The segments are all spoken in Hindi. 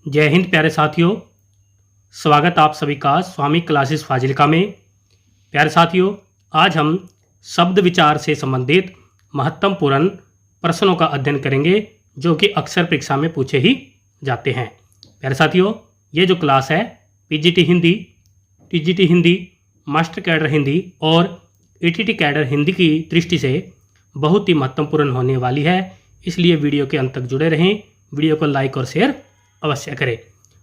जय हिंद प्यारे साथियों, स्वागत आप सभी का स्वामी क्लासेस फाजिल्का में। प्यारे साथियों, आज हम शब्द विचार से संबंधित महत्वपूर्ण प्रश्नों का अध्ययन करेंगे जो कि अक्सर परीक्षा में पूछे ही जाते हैं। प्यारे साथियों, ये जो क्लास है PGT Hindi, TGT Hindi, master cadre Hindi और ईटीटी कैडर हिंदी की दृष्टि से बहुत ही महत्वपूर्ण होने वाली है, इसलिए वीडियो के अंत तक जुड़े रहें। वीडियो को लाइक और शेयर अवश्य करें।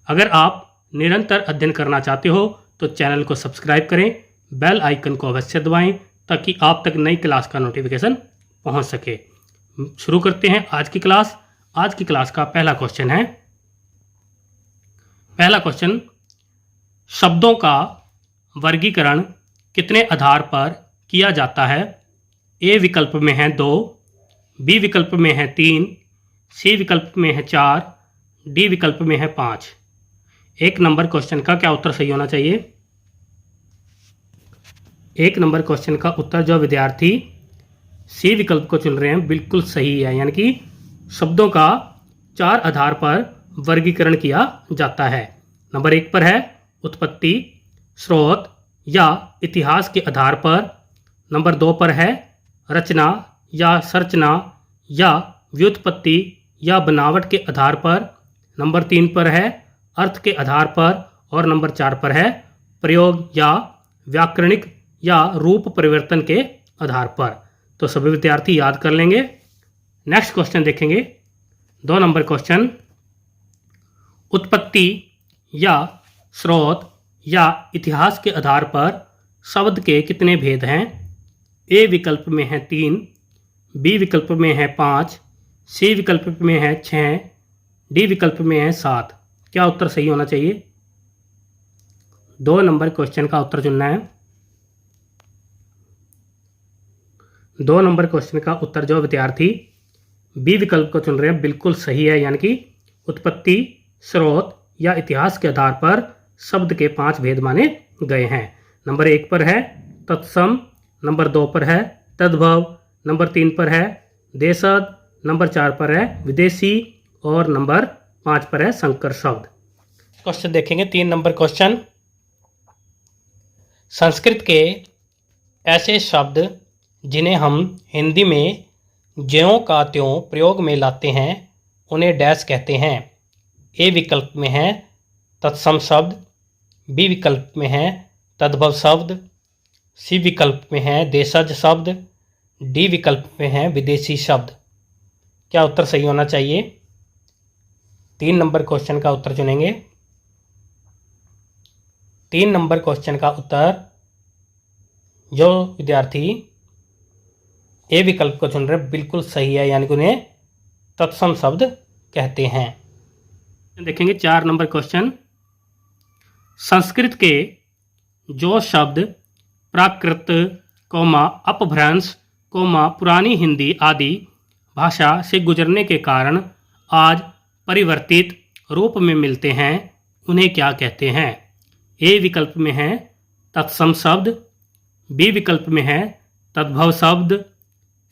अगर आप निरंतर अध्ययन करना चाहते हो तो चैनल को सब्सक्राइब करें, बेल आइकन को अवश्य दबाएं ताकि आप तक नई क्लास का नोटिफिकेशन पहुंच सके। शुरू करते हैं आज की क्लास। आज की क्लास का पहला क्वेश्चन है। पहला क्वेश्चन, शब्दों का वर्गीकरण कितने आधार पर किया जाता है? ए विकल्प में है 2, बी विकल्प में है 3, सी विकल्प में है 4, डी विकल्प में है 5। एक नंबर क्वेश्चन का क्या उत्तर सही होना चाहिए? एक नंबर क्वेश्चन का उत्तर जो विद्यार्थी सी विकल्प को चुन रहे हैं बिल्कुल सही है, यानी कि शब्दों का 4 आधार पर वर्गीकरण किया जाता है। नंबर 1 पर है उत्पत्ति, स्रोत या इतिहास के आधार पर। नंबर 2 पर है रचना या संरचना या व्युत्पत्ति या बनावट के आधार पर। नंबर 3 पर है अर्थ के आधार पर और नंबर 4 पर है प्रयोग या व्याकरणिक या रूप परिवर्तन के आधार पर। तो सभी विद्यार्थी याद कर लेंगे। नेक्स्ट क्वेश्चन देखेंगे, 2 नंबर क्वेश्चन, उत्पत्ति या स्रोत या इतिहास के आधार पर शब्द के कितने भेद हैं? ए विकल्प में है 3, बी विकल्प में है 5, सी विकल्प में है 6, डी विकल्प में है 7। क्या उत्तर सही होना चाहिए? 2 नंबर क्वेश्चन का उत्तर चुनना है। 2 नंबर क्वेश्चन का उत्तर जो विद्यार्थी बी विकल्प को चुन रहे हैं बिल्कुल सही है, यानी कि उत्पत्ति, स्रोत या इतिहास के आधार पर शब्द के 5 भेद माने गए हैं। नंबर 1 पर है तत्सम, नंबर 2 पर है तद्भव, नंबर 3 पर है देशज, नंबर 4 पर है विदेशी और नंबर 5 पर है संकर शब्द। क्वेश्चन देखेंगे 3 नंबर क्वेश्चन, संस्कृत के ऐसे शब्द जिन्हें हम हिंदी में ज्यों का त्यों प्रयोग में लाते हैं उन्हें डैश कहते हैं। ए विकल्प में है तत्सम शब्द, बी विकल्प में है तद्भव शब्द, सी विकल्प में है देशज शब्द, डी विकल्प में है विदेशी शब्द। क्या उत्तर सही होना चाहिए? 3 नंबर क्वेश्चन का उत्तर चुनेंगे। 3 नंबर क्वेश्चन का उत्तर जो विद्यार्थी ए विकल्प को चुन रहे बिल्कुल सही है, यानी कि उन्हें तत्सम शब्द कहते हैं। देखेंगे 4 नंबर क्वेश्चन, संस्कृत के जो शब्द प्राकृत, अपभ्रंश, पुरानी हिंदी आदि भाषा से गुजरने के कारण आज परिवर्तित रूप में मिलते हैं उन्हें क्या कहते हैं? ए विकल्प में है तत्सम शब्द, बी विकल्प में है तद्भव शब्द,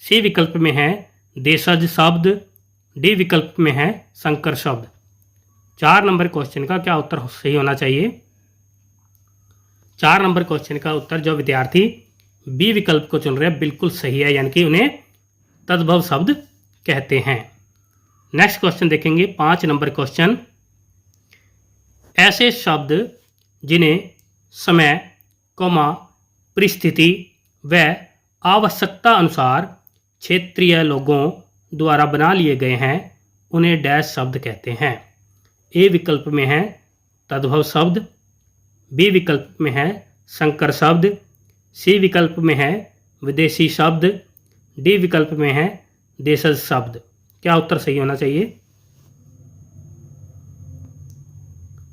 सी विकल्प में है देशज शब्द, डी विकल्प में है संकर शब्द। 4 नंबर क्वेश्चन का क्या उत्तर सही होना चाहिए? 4 नंबर क्वेश्चन का उत्तर जो विद्यार्थी बी विकल्प को चुन रहे हैं बिल्कुल सही है, यानी कि उन्हें तद्भव शब्द कहते हैं। नेक्स्ट क्वेश्चन देखेंगे 5 नंबर क्वेश्चन, ऐसे शब्द जिन्हें समय, परिस्थिति व आवश्यकता अनुसार क्षेत्रीय लोगों द्वारा बना लिए गए हैं उन्हें डैश शब्द कहते हैं। ए विकल्प में है तद्भव शब्द, बी विकल्प में है संकर शब्द, सी विकल्प में है विदेशी शब्द, डी विकल्प में है देशज शब्द। क्या उत्तर सही होना चाहिए?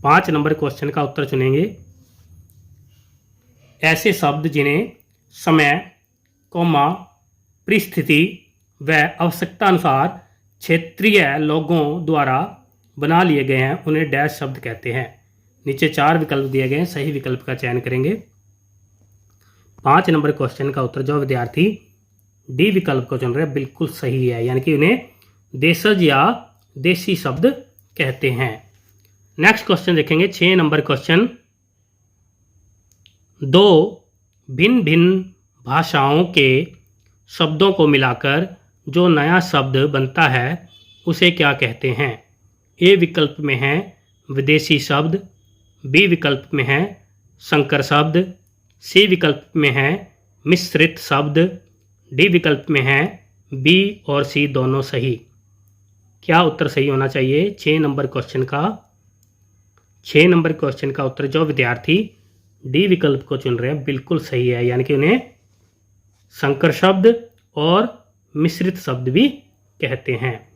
5 नंबर क्वेश्चन का उत्तर चुनेंगे। ऐसे शब्द जिन्हें समय, परिस्थिति व आवश्यकता अनुसार क्षेत्रीय लोगों द्वारा बना लिए गए हैं उन्हें डैश शब्द कहते हैं। नीचे 4 विकल्प दिए गए हैं, सही विकल्प का चयन करेंगे। 5 नंबर क्वेश्चन का उत्तर जो विद्यार्थी डी विकल्प को चुन रहे हैं बिल्कुल सही है, यानी कि उन्हें देशज या देशी शब्द कहते हैं। नेक्स्ट क्वेश्चन देखेंगे 6 नंबर क्वेश्चन। दो भिन्न भिन्न भाषाओं के शब्दों को मिलाकर जो नया शब्द बनता है उसे क्या कहते हैं? ए विकल्प में है विदेशी शब्द, बी विकल्प में है संकर शब्द, सी विकल्प में है मिश्रित शब्द, डी विकल्प में है बी और सी दोनों सही। क्या उत्तर सही होना चाहिए? 6 नंबर क्वेश्चन का उत्तर जो विद्यार्थी डी विकल्प को चुन रहे हैं बिल्कुल सही है, यानी कि उन्हें संकर शब्द और मिश्रित शब्द भी कहते हैं।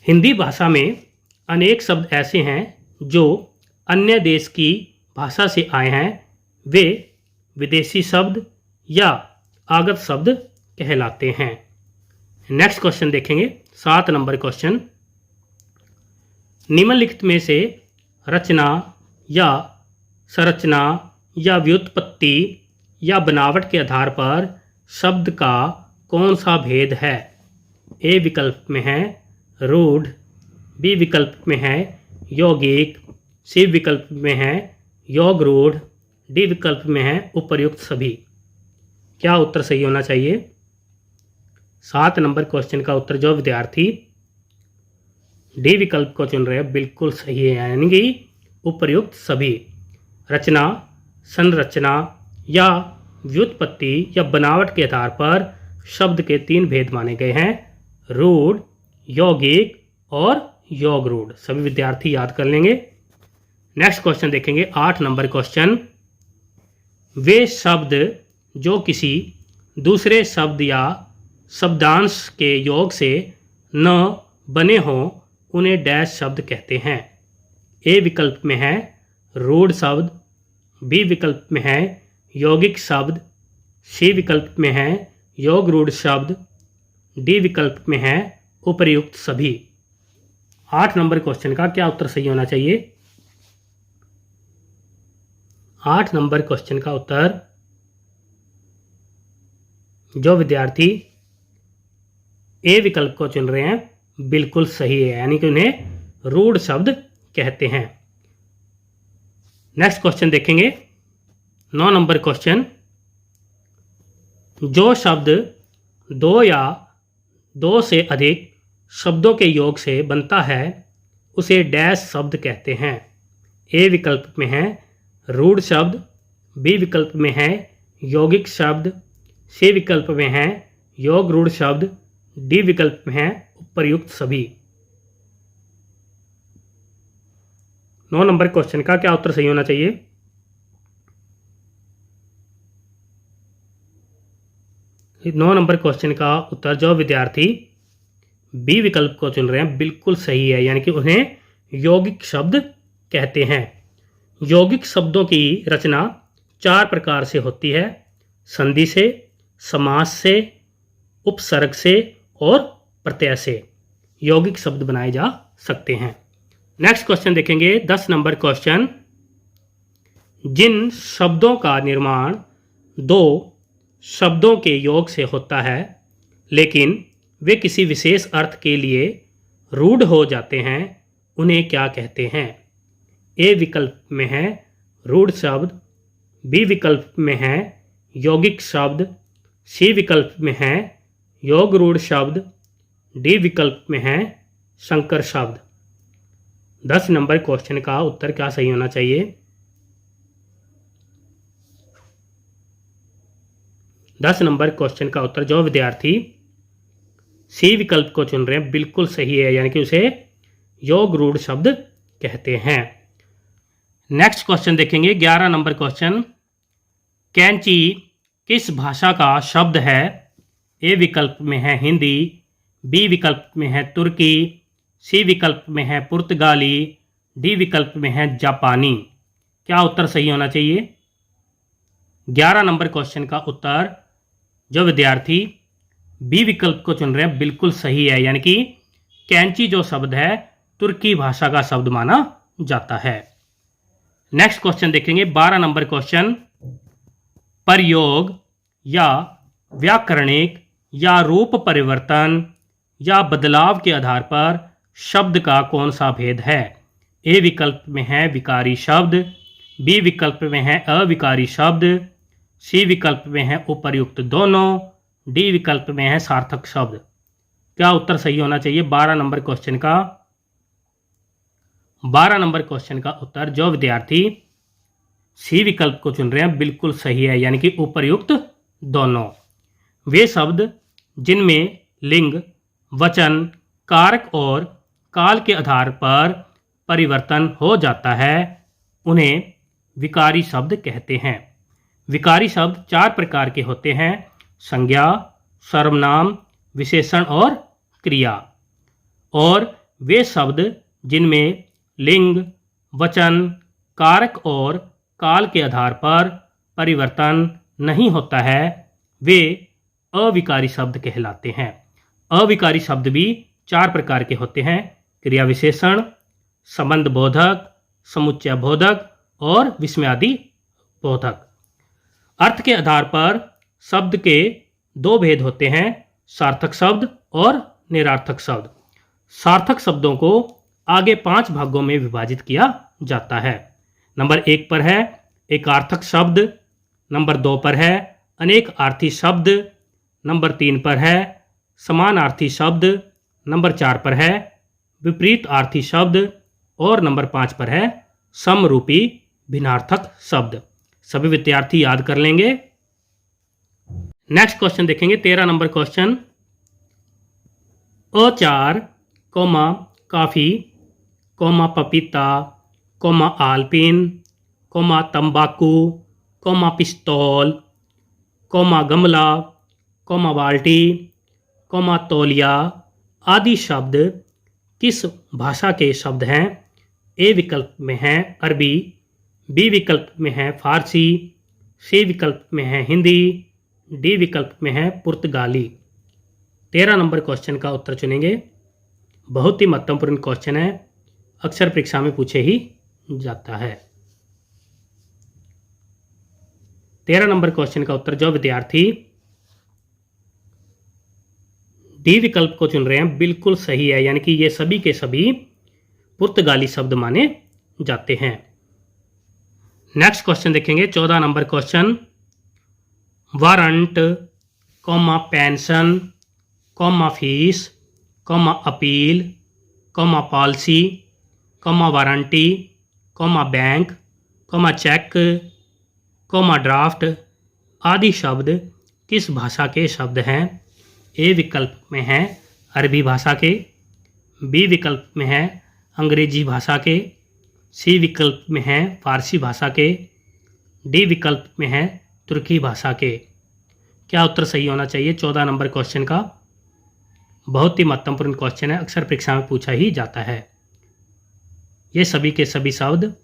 हिंदी भाषा में अनेक शब्द ऐसे हैं जो अन्य देश की भाषा से आए हैं, वे विदेशी शब्द या आगत शब्द कहलाते हैं। नेक्स्ट क्वेश्चन देखेंगे 7 नंबर क्वेश्चन। निम्नलिखित में से रचना या संरचना या व्युत्पत्ति या बनावट के आधार पर शब्द का कौन सा भेद है? ए विकल्प में है रूढ़, बी विकल्प में है यौगिक, सी विकल्प में है योग रूढ़, डी विकल्प में है उपर्युक्त सभी। क्या उत्तर सही होना चाहिए? 7 नंबर क्वेश्चन का उत्तर जो विद्यार्थी डी विकल्प को चुन रहे हैं बिल्कुल सही है, यानी कि उपर्युक्त सभी। रचना, संरचना या व्युत्पत्ति या बनावट के आधार पर शब्द के 3 भेद माने गए हैं, रूढ़, यौगिक और योग रूढ़। सभी विद्यार्थी याद कर लेंगे। नेक्स्ट क्वेश्चन देखेंगे 8 नंबर क्वेश्चन। वे शब्द जो किसी दूसरे शब्द या शब्दांश के योग से न बने हों उन्हें डैश शब्द कहते हैं। ए विकल्प में है रूढ़ शब्द, बी विकल्प में है यौगिक शब्द, सी विकल्प में है योग रूढ़ शब्द, डी विकल्प में है उपर्युक्त सभी। 8 नंबर क्वेश्चन का क्या उत्तर सही होना चाहिए? 8 नंबर क्वेश्चन का उत्तर जो विद्यार्थी ए विकल्प को चुन रहे हैं बिल्कुल सही है, यानी कि उन्हें रूढ़ शब्द कहते हैं। नेक्स्ट क्वेश्चन देखेंगे 9 नंबर क्वेश्चन। जो शब्द 2 या 2 से अधिक शब्दों के योग से बनता है उसे डैश शब्द कहते हैं। ए विकल्प में है रूढ़ शब्द, बी विकल्प में है यौगिक शब्द, सी विकल्प में है योग रूढ़ शब्द, डी विकल्प में है उपर्युक्त सभी। 9 नंबर क्वेश्चन का क्या उत्तर सही होना चाहिए? 9 नंबर क्वेश्चन का उत्तर जो विद्यार्थी बी विकल्प को चुन रहे हैं बिल्कुल सही है, यानी कि उन्हें यौगिक शब्द कहते हैं। यौगिक शब्दों की रचना 4 प्रकार से होती है, संधि से, समास से, उपसर्ग से और प्रत्यय से यौगिक शब्द बनाए जा सकते हैं। नेक्स्ट क्वेश्चन देखेंगे 10 नंबर क्वेश्चन। जिन शब्दों का निर्माण 2 शब्दों के योग से होता है लेकिन वे किसी विशेष अर्थ के लिए रूढ़ हो जाते हैं उन्हें क्या कहते हैं? ए विकल्प में है रूढ़ शब्द, बी विकल्प में है यौगिक शब्द, सी विकल्प में है योग रूढ़ शब्द, डी विकल्प में है संकर शब्द। 10 नंबर क्वेश्चन का उत्तर क्या सही होना चाहिए? 10 नंबर क्वेश्चन का उत्तर जो विद्यार्थी सी विकल्प को चुन रहे हैं बिल्कुल सही है, यानी कि उसे योग रूढ़ शब्द कहते हैं। नेक्स्ट क्वेश्चन देखेंगे 11 नंबर क्वेश्चन। कैंची किस भाषा का शब्द है? ए विकल्प में है हिंदी, बी विकल्प में है तुर्की, सी विकल्प में है पुर्तगाली, डी विकल्प में है जापानी। क्या उत्तर सही होना चाहिए? 11 नंबर क्वेश्चन का उत्तर जो विद्यार्थी बी विकल्प को चुन रहे हैं बिल्कुल सही है, यानी कि कैंची जो शब्द है तुर्की भाषा का शब्द माना जाता है। नेक्स्ट क्वेश्चन देखेंगे 12 नंबर क्वेश्चन। प्रयोग या व्याकरणिक या रूप परिवर्तन या बदलाव के आधार पर शब्द का कौन सा भेद है? ए विकल्प में है विकारी शब्द, बी विकल्प में है अविकारी शब्द, सी विकल्प में है उपर्युक्त दोनों, डी विकल्प में है सार्थक शब्द। क्या उत्तर सही होना चाहिए 12 नंबर क्वेश्चन का? 12 नंबर क्वेश्चन का उत्तर जो विद्यार्थी सी विकल्प को चुन रहे हैं बिल्कुल सही है, यानी कि उपर्युक्त दोनों। वे शब्द जिनमें लिंग, वचन, कारक और काल के आधार पर परिवर्तन हो जाता है उन्हें विकारी शब्द कहते हैं। विकारी शब्द 4 प्रकार के होते हैं: संज्ञा, सर्वनाम, विशेषण और क्रिया। और वे शब्द जिनमें लिंग, वचन, कारक और काल के आधार पर परिवर्तन नहीं होता है वे अविकारी शब्द कहलाते हैं। अविकारी शब्द भी 4 प्रकार के होते हैं: क्रिया विशेषण, संबंध बोधक, समुच्चय बोधक और विस्मयादि बोधक। अर्थ के आधार पर शब्द के 2 भेद होते हैं: सार्थक शब्द और निरार्थक शब्द। सार्थक शब्दों को आगे 5 भागों में विभाजित किया जाता है। नंबर 1 पर है एकार्थक शब्द, नंबर 2 पर है अनेक आर्थी शब्द, नंबर 3 पर है समानार्थी शब्द, नंबर 4 पर है विपरीत आर्थी शब्द और नंबर 5 पर है समरूपी भिन्नार्थक शब्द। सभी विद्यार्थी याद कर लेंगे। नेक्स्ट क्वेश्चन देखेंगे 13 नंबर क्वेश्चन। अचार, काफी, पपीता, आलपीन, तंबाकू, पिस्तौल, गमला, बाल्टी, तौलिया आदि शब्द किस भाषा के शब्द हैं? ए विकल्प में है अरबी, बी विकल्प में है फारसी, सी विकल्प में है हिंदी, डी विकल्प में है पुर्तगाली। 13 नंबर क्वेश्चन का उत्तर चुनेंगे। बहुत ही महत्वपूर्ण क्वेश्चन है, अक्सर परीक्षा में पूछे ही जाता है। 13 नंबर क्वेश्चन का उत्तर जो विद्यार्थी डी विकल्प को चुन रहे हैं बिल्कुल सही है, यानी कि ये सभी के सभी पुर्तगाली शब्द माने जाते हैं। नेक्स्ट क्वेश्चन देखेंगे 14 number question. Warrant, pension, fees, appeal, policy, warranty, bank, cheque, draft आदि शब्द किस भाषा के शब्द हैं? ए विकल्प में है अरबी भाषा के, बी विकल्प में है अंग्रेजी भाषा के, सी विकल्प में है फारसी भाषा के, डी विकल्प में है तुर्की भाषा के। क्या उत्तर सही होना चाहिए 14 नंबर क्वेश्चन का? बहुत ही महत्वपूर्ण क्वेश्चन है, अक्सर परीक्षा में पूछा ही जाता है। ये सभी के सभी शब्द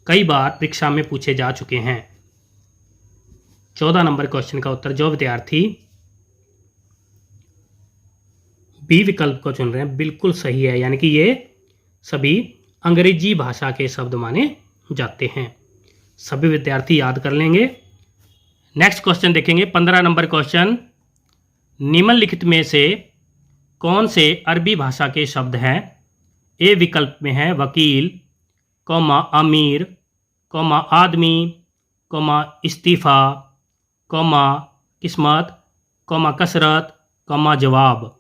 कई बार परीक्षा में पूछे जा चुके हैं। 14 नंबर क्वेश्चन का उत्तर जो विद्यार्थी बी विकल्प को चुन रहे हैं बिल्कुल सही है, यानी कि ये सभी अंग्रेजी भाषा के शब्द माने जाते हैं। सभी विद्यार्थी याद कर लेंगे। नेक्स्ट क्वेश्चन देखेंगे 15 नंबर क्वेश्चन। निम्नलिखित में से कौन से अरबी भाषा के शब्द हैं? ए विकल्प में है वकील, अमीर, आदमी, इस्तीफा, किस्मत, कसरत, जवाब।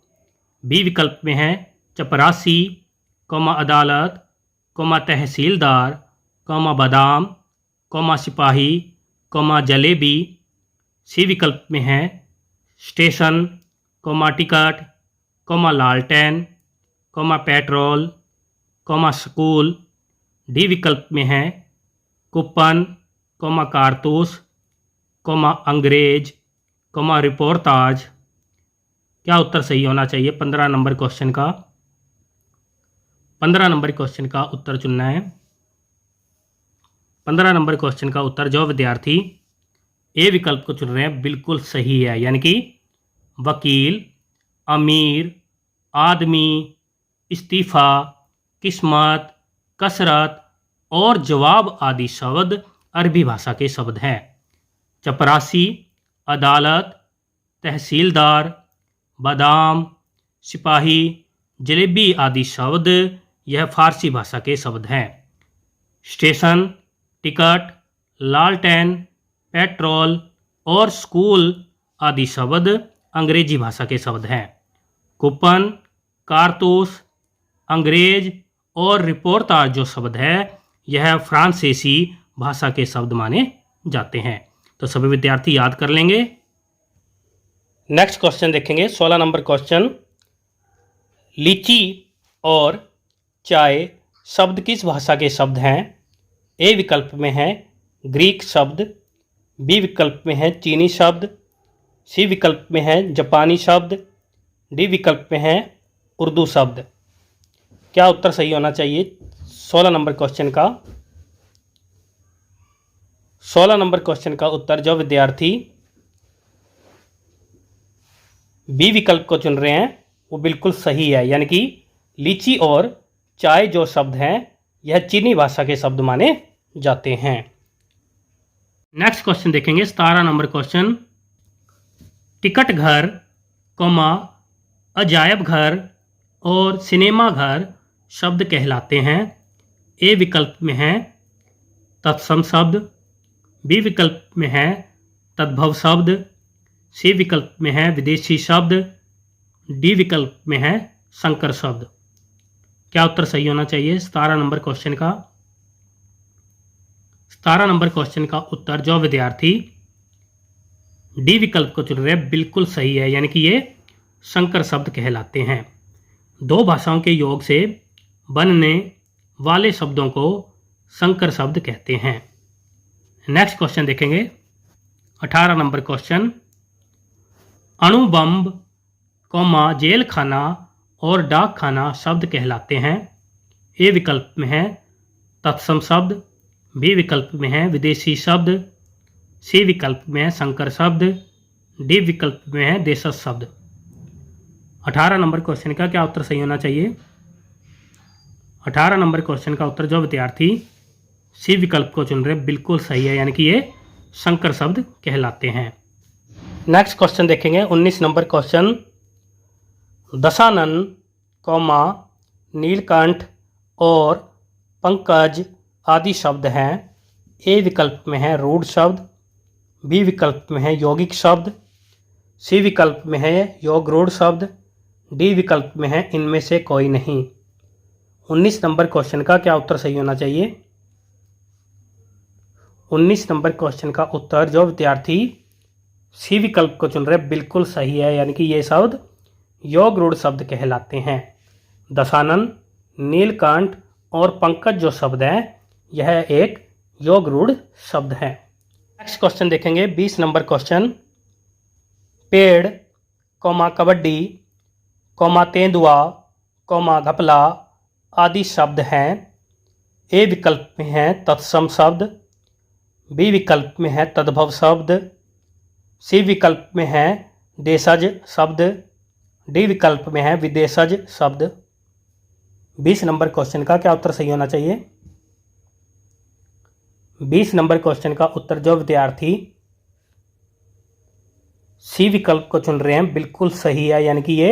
बी विकल्प में है चपरासी, अदालत, तहसीलदार, बादाम, सिपाही, जलेबी। सी विकल्प में है स्टेशन, टिकट, लालटेन, पेट्रोल, स्कूल। डी विकल्प में है कूपन, कारतूस, अंग्रेज, रिपोर्टाज। क्या उत्तर सही होना चाहिए 15 नंबर क्वेश्चन का? 15 नंबर क्वेश्चन का उत्तर चुनना है। 15 नंबर क्वेश्चन का उत्तर जो विद्यार्थी ए विकल्प को चुन रहे हैं बिल्कुल सही है, यानी कि वकील, अमीर, आदमी, इस्तीफा, किस्मत, कसरत और जवाब आदि शब्द अरबी भाषा के शब्द हैं। चपरासी, अदालत, तहसीलदार, बादाम, सिपाही, जलेबी आदि शब्द यह फारसी भाषा के शब्द हैं। स्टेशन, टिकट, लालटेन, पेट्रोल और स्कूल आदि शब्द अंग्रेजी भाषा के शब्द हैं। कूपन, कारतूस, अंग्रेज और रिपोर्टर जो शब्द है यह फ्रांसीसी भाषा के शब्द माने जाते हैं। तो सभी विद्यार्थी याद कर लेंगे। नेक्स्ट क्वेश्चन देखेंगे, 16 नंबर क्वेश्चन। लीची और चाय शब्द किस भाषा के शब्द हैं? ए विकल्प में है ग्रीक शब्द, बी विकल्प में है चीनी शब्द, सी विकल्प में है जापानी शब्द, डी विकल्प में है उर्दू शब्द। क्या उत्तर सही होना चाहिए 16 नंबर क्वेश्चन का? 16 नंबर क्वेश्चन का उत्तर जो विद्यार्थी बी विकल्प को चुन रहे हैं वो बिल्कुल सही है, यानी कि लीची और चाय जो शब्द हैं यह चीनी भाषा के शब्द माने जाते हैं। नेक्स्ट क्वेश्चन देखेंगे, 17 नंबर क्वेश्चन। टिकट घर, अजायब घर और सिनेमा घर शब्द कहलाते हैं। ए विकल्प में है तत्सम शब्द, बी विकल्प में है तद्भव शब्द, सी विकल्प में है विदेशी शब्द, डी विकल्प में है संकर शब्द। क्या उत्तर सही होना चाहिए 17 नंबर क्वेश्चन का? 17 नंबर क्वेश्चन का उत्तर जो विद्यार्थी डी विकल्प को चुन रहे हैं बिल्कुल सही है, यानी कि ये संकर शब्द कहलाते हैं। दो भाषाओं के योग से बनने वाले शब्दों को संकर शब्द कहते हैं। नेक्स्ट क्वेश्चन देखेंगे, 18 नंबर क्वेश्चन। अणुबम, जेल खाना और डाक खाना शब्द कहलाते हैं। ए विकल्प में है तत्सम शब्द, बी विकल्प में है विदेशी शब्द, सी विकल्प में है संकर शब्द, डी विकल्प में है देशज शब्द। 18 नंबर क्वेश्चन का क्या उत्तर सही होना चाहिए? 18 नंबर क्वेश्चन का उत्तर जो विद्यार्थी सी विकल्प को चुन रहे बिल्कुल सही है, यानी कि ये संकर शब्द कहलाते हैं। नेक्स्ट क्वेश्चन देखेंगे, 19 नंबर क्वेश्चन। दशानन, नीलकंठ और पंकज आदि शब्द हैं। ए विकल्प में है रूढ़ शब्द, बी विकल्प में है यौगिक शब्द, सी विकल्प में है योग रूढ़ शब्द, डी विकल्प में है इनमें से कोई नहीं। 19 नंबर क्वेश्चन का क्या उत्तर सही होना चाहिए? 19 नंबर क्वेश्चन का उत्तर जो विद्यार्थी सी विकल्प को चुन रहे बिल्कुल सही है, यानी कि ये शब्द योग रूढ़ शब्द कहलाते हैं। दशानन, नीलकंठ और पंकज जो शब्द है यह एक योग रूढ़ शब्द है। नेक्स्ट क्वेश्चन देखेंगे, 20 नंबर क्वेश्चन। पेड़, कबड्डी, तेंदुआ, घपला आदि शब्द हैं। ए विकल्प में है तत्सम शब्द, बी विकल्प में है तद्भव शब्द, सी विकल्प में है देशज शब्द, डी विकल्प में है विदेशज शब्द। 20 नंबर क्वेश्चन का क्या उत्तर सही होना चाहिए? 20 नंबर क्वेश्चन का उत्तर जो विद्यार्थी सी विकल्प को चुन रहे हैं बिल्कुल सही है, यानी कि ये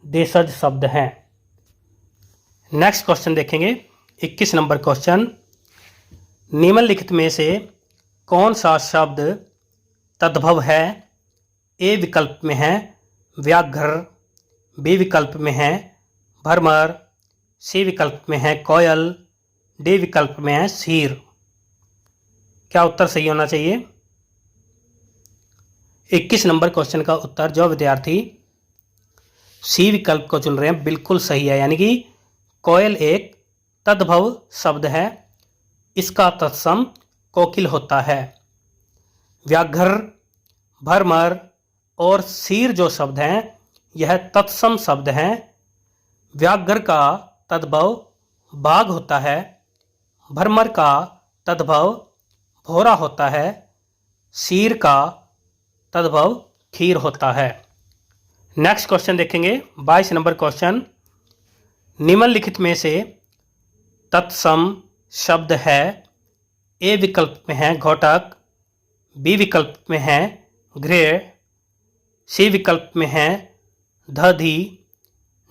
देशज शब्द हैं। नेक्स्ट क्वेश्चन देखेंगे, 21 नंबर क्वेश्चन। निम्नलिखित में से कौन सा शब्द तद्भव है? ए विकल्प में है व्याघ्र, बी विकल्प में है भरमर, सी विकल्प में है कोयल, डी विकल्प में है शीर। क्या उत्तर सही होना चाहिए? 21 नंबर क्वेश्चन का उत्तर जो विद्यार्थी सी विकल्प को चुन रहे हैं बिल्कुल सही है, यानी कि कोयल एक तद्भव शब्द है, इसका तत्सम कोकिल होता है। व्याघ्र, भरमर और शीर जो शब्द हैं यह तत्सम शब्द हैं। व्याघ्र का तद्भव बाघ होता है, भरमर का तद्भव भौरा होता है, शीर का तद्भव खीर होता है। नेक्स्ट क्वेश्चन देखेंगे, 22 नंबर क्वेश्चन। निम्नलिखित में से तत्सम शब्द है। ए विकल्प में है घोटक, बी विकल्प में है घृ, सी विकल्प में है दधि,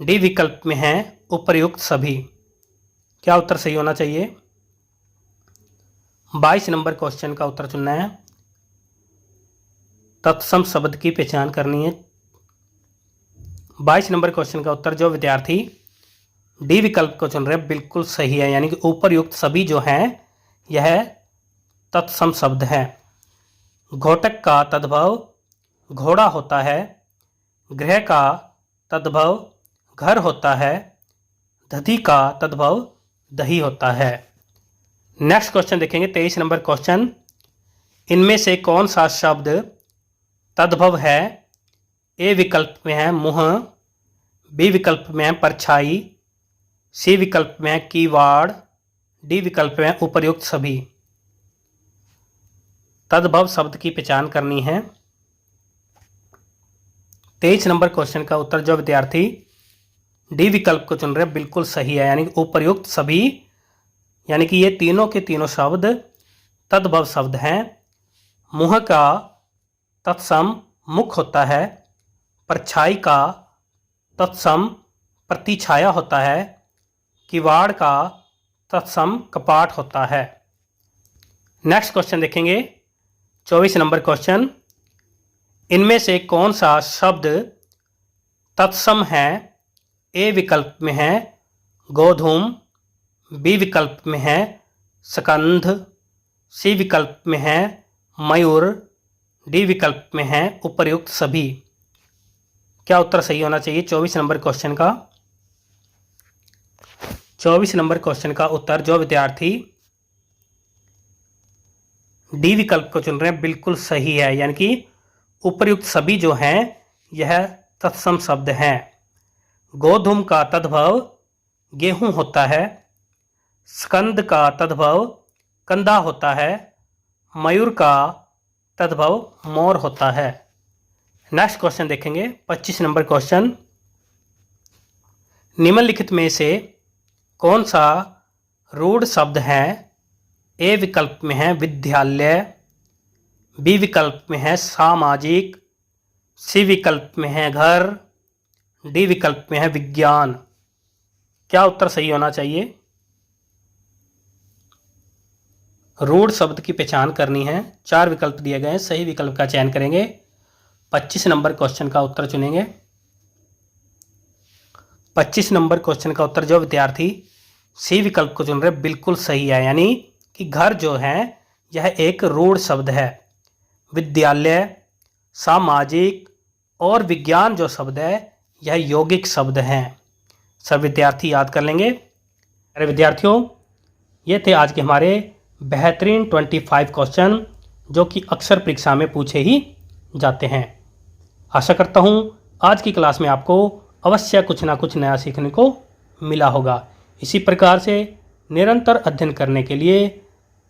डी विकल्प में है उपर्युक्त सभी। क्या उत्तर सही होना चाहिए? 22 नंबर क्वेश्चन का उत्तर चुनना है। तत्सम शब्द की पहचान करनी है। 22 नंबर क्वेश्चन का उत्तर जो विद्यार्थी डी विकल्प को चुन रहे हैं बिल्कुल सही है, यानी कि ऊपर्युक्त सभी जो हैं यह तत्सम शब्द है। घोटक का तद्भव घोड़ा होता है, गृह का तद्भव घर होता है, दधी का तद्भव दही होता है। नेक्स्ट क्वेश्चन देखेंगे 23 नंबर क्वेश्चन। इनमें से कौन सा शब्द तद्भव है? ए विकल्प में है मुंह, बी विकल्प में है परछाई, सी विकल्प में है कीवाड़, डी विकल्प में है उपर्युक्त सभी। तद्भव शब्द की पहचान करनी है। 23 नंबर क्वेश्चन का उत्तर जो विद्यार्थी डी विकल्प को चुन रहे हैं बिल्कुल सही है, यानी कि उपर्युक्त सभी, यानी कि ये तीनों के तीनों शब्द तद्भव शब्द हैं। मुंह का तत्सम मुख होता है, परछाई का तत्सम प्रतिछाया होता है, किवाड़ का तत्सम कपाट होता है। नेक्स्ट क्वेश्चन देखेंगे 24 नंबर क्वेश्चन। इनमें से कौन सा शब्द तत्सम है? ए विकल्प में है गोधूम, बी विकल्प में है स्कंध, सी विकल्प में है मयूर, डी विकल्प में है उपर्युक्त सभी। क्या उत्तर सही होना चाहिए 24 नंबर क्वेश्चन का? 24 नंबर क्वेश्चन का उत्तर जो विद्यार्थी डी विकल्प को चुन रहे हैं बिल्कुल सही है, यानी कि उपर्युक्त सभी जो हैं यह तत्सम शब्द हैं। गोधूम का तद्भव गेहूं होता है, स्कंद का तद्भव कंधा होता है, मयूर का तद्भव मोर होता है। नेक्स्ट क्वेश्चन देखेंगे 25 नंबर क्वेश्चन। निम्नलिखित में से कौन सा रूढ़ शब्द है? ए विकल्प में है विद्यालय, बी विकल्प में है सामाजिक, सी विकल्प में है घर, डी विकल्प में है विज्ञान। क्या उत्तर सही होना चाहिए? रूढ़ शब्द की पहचान करनी है। 4 विकल्प दिए गए हैं, सही विकल्प का चयन करेंगे। 25 नंबर क्वेश्चन का उत्तर चुनेंगे। 25 नंबर क्वेश्चन का उत्तर जो विद्यार्थी सी विकल्प को चुन रहे बिल्कुल सही है, यानी कि घर जो है यह एक रूढ़ शब्द है। विद्यालय, सामाजिक और विज्ञान जो शब्द है यह यौगिक शब्द हैं। सब विद्यार्थी याद कर लेंगे। अरे विद्यार्थियों, ये थे आज के हमारे बेहतरीन 25 क्वेश्चन जो कि अक्सर परीक्षा में पूछे ही जाते हैं। आशा करता हूँ आज की क्लास में आपको अवश्य कुछ ना कुछ नया सीखने को मिला होगा। इसी प्रकार से निरंतर अध्ययन करने के लिए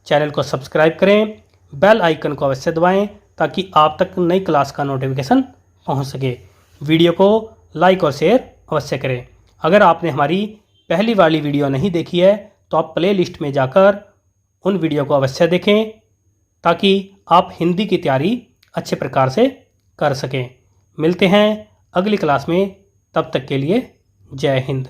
चैनल को सब्सक्राइब करें, बेल आइकन को अवश्य दबाएं ताकि आप तक नई क्लास का नोटिफिकेशन पहुंच सके। वीडियो को लाइक और शेयर अवश्य करें। अगर आपने हमारी पहली वाली वीडियो नहीं देखी है तो आप प्ले लिस्ट में जाकर उन वीडियो को अवश्य देखें ताकि आप हिंदी की तैयारी अच्छे प्रकार से कर सकें। मिलते हैं अगली क्लास में, तब तक के लिए जय हिंद।